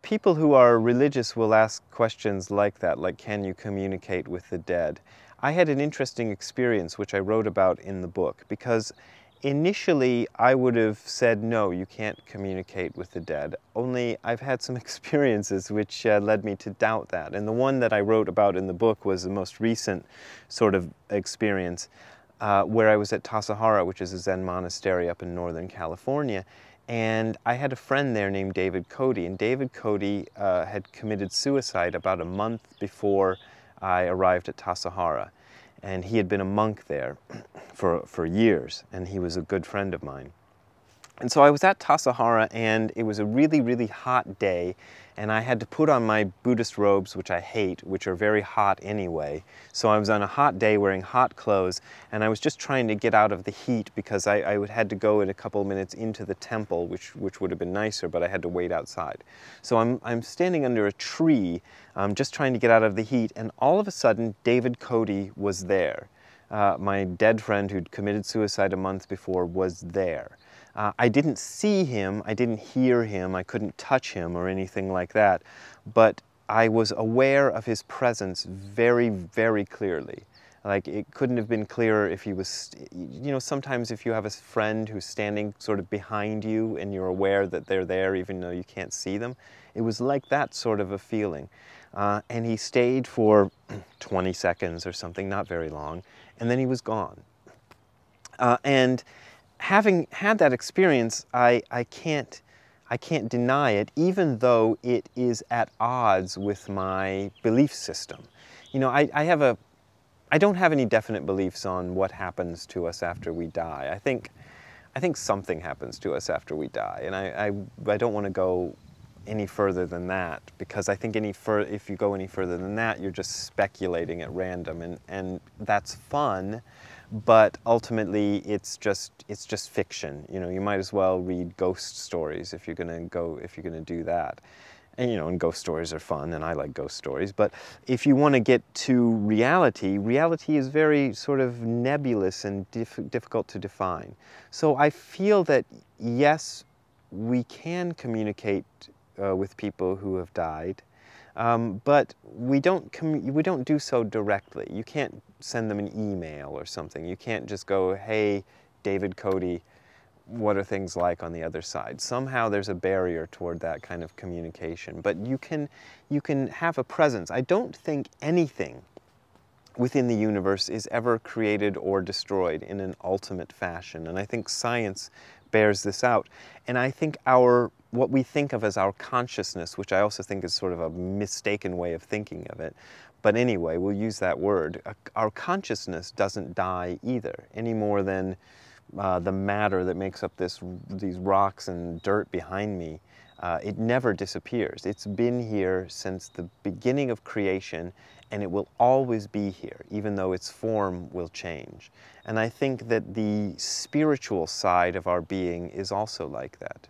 people who are religious will ask questions like that, like, can you communicate with the dead? I had an interesting experience, which I wrote about in the book, because initially I would have said, no, you can't communicate with the dead. Only I've had some experiences which led me to doubt that. And the one that I wrote about in the book was the most recent sort of experience, where I was at Tassajara, which is a Zen monastery up in Northern California. And I had a friend there named David Cody, and David Cody had committed suicide about a month before I arrived at Tassajara. And he had been a monk there for years, and he was a good friend of mine. And so I was at Tassajara, and it was a really, really hot day, and I had to put on my Buddhist robes, which I hate, which are very hot anyway. So I was on a hot day wearing hot clothes, and I was just trying to get out of the heat because I had to go in a couple of minutes into the temple, which would have been nicer, but I had to wait outside. So I'm standing under a tree, just trying to get out of the heat, and all of a sudden David Cody was there. My dead friend who'd committed suicide a month before was there. I didn't see him, I didn't hear him, I couldn't touch him or anything like that, but I was aware of his presence very, very clearly. Like, it couldn't have been clearer if he was, you know, sometimes if you have a friend who's standing sort of behind you and you're aware that they're there even though you can't see them. It was like that sort of a feeling. And he stayed for 20 seconds or something, not very long, and then he was gone. And having had that experience, I can't deny it, even though it is at odds with my belief system. You know, I don't have any definite beliefs on what happens to us after we die. I think something happens to us after we die, and I don't want to go any further than that, because I think if you go any further than that, you're just speculating at random, and that's fun, but ultimately it's just fiction. You know, you might as well read ghost stories if you're gonna do that. And you know, and ghost stories are fun, and I like ghost stories, but if you want to get to reality, reality is very sort of nebulous and difficult to define. So I feel that yes, we can communicate with people who have died, but we don't do so directly. You can't send them an email or something. You can't just go, hey, David Cody, what are things like on the other side? Somehow there's a barrier toward that kind of communication, but you can have a presence. I don't think anything within the universe is ever created or destroyed in an ultimate fashion, and I think science bears this out. And I think what we think of as our consciousness, which I also think is sort of a mistaken way of thinking of it, but anyway, we'll use that word, our consciousness doesn't die either, any more than the matter that makes up these rocks and dirt behind me. It never disappears. It's been here since the beginning of creation, and it will always be here, even though its form will change. And I think that the spiritual side of our being is also like that.